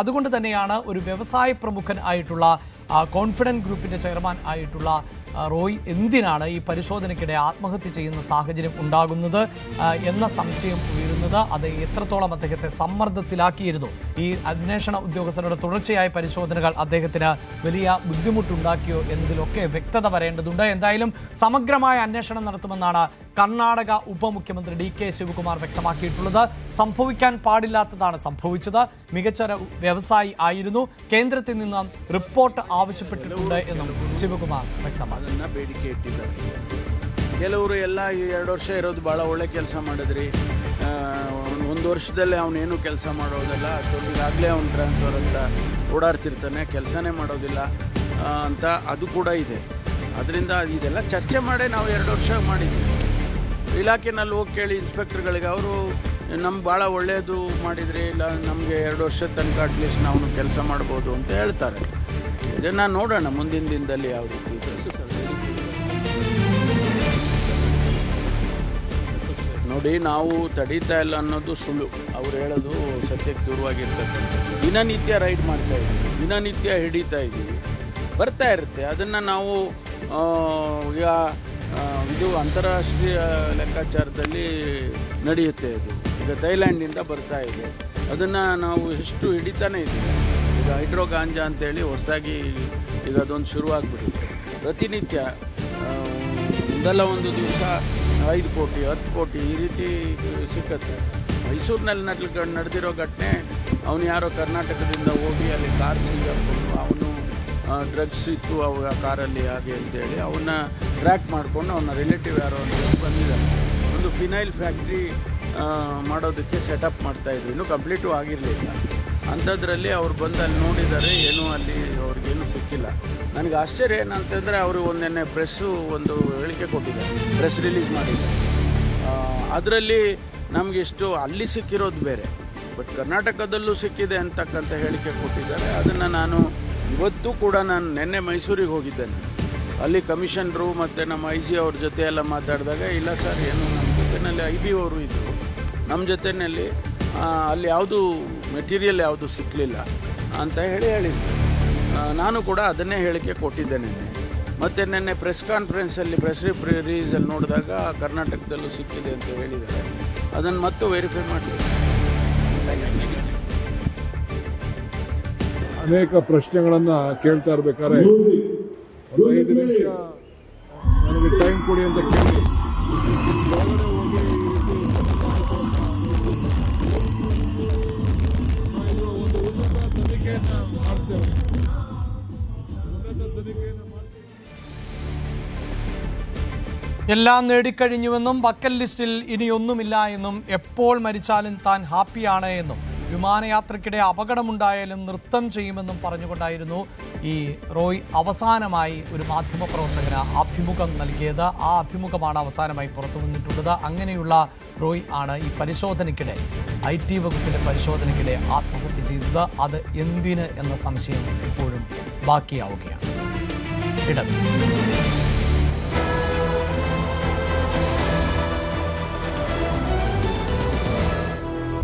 അതുകൊണ്ട് തന്നെയാണ് ഒരു വ്യവസായ പ്രമുഖൻ ആയിട്ടുള്ള കോൺഫിഡൻറ്റ് ഗ്രൂപ്പിൻ്റെ ചെയർമാൻ ആയിട്ടുള്ള റോയ് എന്തിനാണ് ഈ പരിശോധനയ്ക്കിടെ ആത്മഹത്യ ചെയ്യുന്ന സാഹചര്യം ഉണ്ടാകുന്നത് എന്ന സംശയം ഉയരുന്നത്. അത് എത്രത്തോളം അദ്ദേഹത്തെ സമ്മർദ്ദത്തിലാക്കിയിരുന്നു. ഈ അന്വേഷണ ഉദ്യോഗസ്ഥരുടെ തുടർച്ചയായ പരിശോധനകൾ അദ്ദേഹത്തിന് വലിയ ബുദ്ധിമുട്ടുണ്ടാക്കിയോ എന്നതിലൊക്കെ വ്യക്തത വരേണ്ടതുണ്ട്. എന്തായാലും സമഗ്രമായ അന്വേഷണം നടത്തുമെന്നാണ് കർണാടക ഉപമുഖ്യമന്ത്രി DK ശിവകുമാർ വ്യക്തമാക്കിയിട്ടുള്ളത്. സംഭവിക്കാൻ പാടില്ലാത്തതാണ് സംഭവിച്ചത്. മികച്ച വ്യവസായി ആയിരുന്നു. കേന്ദ്രത്തിൽ നിന്ന് റിപ്പോർട്ട് ആവശ്യപ്പെട്ടിട്ടുണ്ട് എന്നും ശിവകുമാർ വ്യക്തമാക്കി. ಬೇಡಿಕೆ ಇಟ್ಟಿದ್ದಾರೆ. ಕೆಲವರು ಎಲ್ಲ 2 ವರ್ಷ ಇರೋದು ಭಾಳ ಒಳ್ಳೆ ಕೆಲಸ ಮಾಡಿದ್ರಿ, 1 ವರ್ಷದಲ್ಲೇ ಅವನೇನು ಕೆಲಸ ಮಾಡೋದಿಲ್ಲ, ಅಷ್ಟೊಂದಿಗಾಗಲೇ ಅವ್ನು ಟ್ರಾನ್ಸ್ಫರ್ ಅಂತ ಓಡಾಡ್ತಿರ್ತಾನೆ, ಕೆಲಸನೇ ಮಾಡೋದಿಲ್ಲ ಅಂತ ಅದು ಕೂಡ ಇದೆ. ಅದರಿಂದ ಇದೆಲ್ಲ ಚರ್ಚೆ ಮಾಡೇ ನಾವು 2 ವರ್ಷ ಮಾಡಿದ್ವಿ. ಇಲಾಖೆನಲ್ಲಿ ಹೋಗಿ ಕೇಳಿ ಇನ್ಸ್ಪೆಕ್ಟರ್ಗಳಿಗೆ, ಅವರು ನಮ್ಗೆ ಭಾಳ ಒಳ್ಳೆಯದು ಮಾಡಿದ್ರಿ, ಇಲ್ಲ ನಮಗೆ 2 ವರ್ಷದ ತನಕ ಅಟ್ಲೀಸ್ಟ್ ನಾವು ಕೆಲಸ ಮಾಡ್ಬೋದು ಅಂತ ಹೇಳ್ತಾರೆ. ಇದನ್ನು ನೋಡೋಣ ಮುಂದಿನ ದಿನದಲ್ಲಿ ಯಾವ ರೀತಿ ಇದೆ. ನೋಡಿ, ನಾವು ತಡೀತಾ ಇಲ್ಲ ಅನ್ನೋದು ಸುಳ್ಳು, ಅವ್ರು ಹೇಳೋದು ಸತ್ಯಕ್ಕೆ ದೂರವಾಗಿರ್ತದೆ. ದಿನನಿತ್ಯ ರೈಡ್ ಮಾಡ್ತಾ ಇದ್ದೀವಿ, ದಿನನಿತ್ಯ ಹಿಡಿತಾ ಇದ್ದೀವಿ, ಬರ್ತಾ ಇರುತ್ತೆ. ಅದನ್ನು ನಾವು ಈಗ ಇದು ಅಂತಾರಾಷ್ಟ್ರೀಯ ಲೆಕ್ಕಾಚಾರದಲ್ಲಿ ನಡೆಯುತ್ತೆ. ಇದು ಈಗ ಥೈಲ್ಯಾಂಡಿಂದ ಬರ್ತಾ ಇದೆ, ಅದನ್ನು ನಾವು ಎಷ್ಟು ಹಿಡಿತಾನೇ ಇದ್ದೀವಿ. ಈಗ ಹೈಡ್ರೋ ಗಾಂಜಾ ಅಂತೇಳಿ ಹೊಸದಾಗಿ ಈಗ ಅದೊಂದು ಶುರುವಾಗ್ಬಿಟ್ಟಿದೆ. ಪ್ರತಿನಿತ್ಯ ಒಂದಲ್ಲ ಒಂದು ದಿವಸ 5 ಕೋಟಿ 10 ಕೋಟಿ ಈ ರೀತಿ ಸಿಕ್ಕತ್ತೆ. ಮೈಸೂರಿನಲ್ಲಿ ನಡೆದಿರೋ ಘಟನೆ, ಅವನು ಯಾರೋ ಕರ್ನಾಟಕದಿಂದ ಹೋಗಿ ಅಲ್ಲಿ ಕಾರ್ ಸಿಗಾಕೊಂಡು ಅವನು ಡ್ರಗ್ಸ್ ಇತ್ತು ಅವಾಗ ಕಾರಲ್ಲಿ ಹಾಗೆ ಅಂತೇಳಿ ಅವನ್ನ ಟ್ರ್ಯಾಕ್ ಮಾಡಿಕೊಂಡು ಅವನ ರಿಲೇಟಿವ್ ಯಾರೋ ಅಂತ ಬಂದಿದ್ದಾರೆ. ಒಂದು ಫಿನೈಲ್ ಫ್ಯಾಕ್ಟ್ರಿ ಮಾಡೋದಕ್ಕೆ ಸೆಟಪ್ ಮಾಡ್ತಾಯಿದ್ರು, ಇನ್ನೂ ಕಂಪ್ಲೀಟು ಆಗಿರಲಿಲ್ಲ. ಅಂಥದ್ರಲ್ಲಿ ಅವ್ರು ಬಂದು ಅಲ್ಲಿ ನೋಡಿದ್ದಾರೆ, ಏನೂ ಅಲ್ಲಿ ಅವ್ರಿಗೇನು ಸಿಕ್ಕಿಲ್ಲ. ನನಗೆ ಆಶ್ಚರ್ಯ ಏನಂತಂದರೆ, ಅವರು ಒಂದೆನ್ನೆ ಒಂದು ಹೇಳಿಕೆ ಕೊಟ್ಟಿದ್ದಾರೆ, ಪ್ರೆಸ್ ರಿಲೀಸ್ ಮಾಡಿದ್ದಾರೆ. ಅದರಲ್ಲಿ ನಮಗಿಷ್ಟು ಅಲ್ಲಿ ಸಿಕ್ಕಿರೋದು ಬೇರೆ, ಬಟ್ ಕರ್ನಾಟಕದಲ್ಲೂ ಸಿಕ್ಕಿದೆ ಅಂತಕ್ಕಂಥ ಹೇಳಿಕೆ ಕೊಟ್ಟಿದ್ದಾರೆ. ಅದನ್ನು ನಾನು ಇವತ್ತು ಕೂಡ ನಿನ್ನೆ ಮೈಸೂರಿಗೆ ಹೋಗಿದ್ದೇನೆ. ಅಲ್ಲಿ ಕಮಿಷನರು ಮತ್ತು ನಮ್ಮ IG ಅವ್ರ ಜೊತೆ ಎಲ್ಲ ಮಾತಾಡಿದಾಗ, ಇಲ್ಲ ಸರ್, ಏನು ನಮ್ಮ ಜೊತೆಯಲ್ಲಿ IB ಅವರು ಇದ್ದರು, ನಮ್ಮ ಜೊತೆಯಲ್ಲಿ ಅಲ್ಲಿ ಯಾವುದು ಮೆಟೀರಿಯಲ್ ಯಾವುದು ಸಿಕ್ಕಲಿಲ್ಲ ಅಂತ ಹೇಳಿದ್ರು. ನಾನು ಕೂಡ ಅದನ್ನೇ ಹೇಳಿಕೆ ಕೊಟ್ಟಿದ್ದೇನೆ. ಮತ್ತು ನಿನ್ನೆ ಪ್ರೆಸ್ ಕಾನ್ಫರೆನ್ಸಲ್ಲಿ ರಿಲೀಸಲ್ಲಿ ನೋಡಿದಾಗ ಕರ್ನಾಟಕದಲ್ಲೂ ಸಿಕ್ಕಿದೆ ಅಂತ ಹೇಳಿದ್ದಾರೆ. ಅದನ್ನು ಮತ್ತೆ ವೆರಿಫೈ ಮಾಡಿದೆ. ಅನೇಕ ಪ್ರಶ್ನೆಗಳನ್ನು ಕೇಳ್ತಾ ಇರಬೇಕಾದ್ರೆ 5 ನಿಮಿಷ ನನಗೆ ಟೈಮ್ ಕೊಡಿ ಅಂತ ಕೇಳಿ എല്ലാം നേടിക്കഴിഞ്ഞുവെന്നും ബക്കറ്റ് ലിസ്റ്റിൽ ഇനിയൊന്നുമില്ല എന്നും എപ്പോൾ മരിച്ചാലും താൻ ഹാപ്പിയാണ് എന്നും വിമാനയാത്രയ്ക്കിടെ അപകടമുണ്ടായാലും നൃത്തം ചെയ്യുമെന്നും പറഞ്ഞുകൊണ്ടായിരുന്നു ഈ റോയ് അവസാനമായി ഒരു മാധ്യമപ്രവർത്തകന് അഭിമുഖം നൽകിയത്. ആ അഭിമുഖമാണ് അവസാനമായി പുറത്തു വന്നിട്ടുള്ളത്. അങ്ങനെയുള്ള റോയ് ആണ് ഈ പരിശോധനയ്ക്കിടെ IT വകുപ്പിൻ്റെ പരിശോധനയ്ക്കിടെ ആത്മഹത്യ ചെയ്തത്. അത് എന്തിന് എന്ന സംശയം ഇപ്പോഴും ബാക്കിയാവുകയാണ്.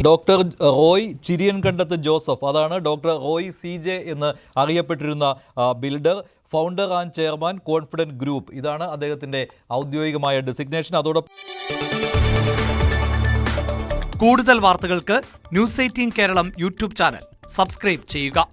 ഡോക്ടർ റോയ് ചിരിയൻകണ്ടത്ത് ജോസഫ്, അതാണ് ഡോക്ടർ റോയ് CJ എന്ന് അറിയപ്പെട്ടിരുന്ന builder, founder and chairman, Confident Group. ഇതാണ് അദ്ദേഹത്തിൻ്റെ ഔദ്യോഗികമായ ഡെസിഗ്നേഷൻ. അതോടൊപ്പം കൂടുതൽ വാർത്തകൾക്ക് News 18 Keralam YouTube channel subscribe ചെയ്യുക.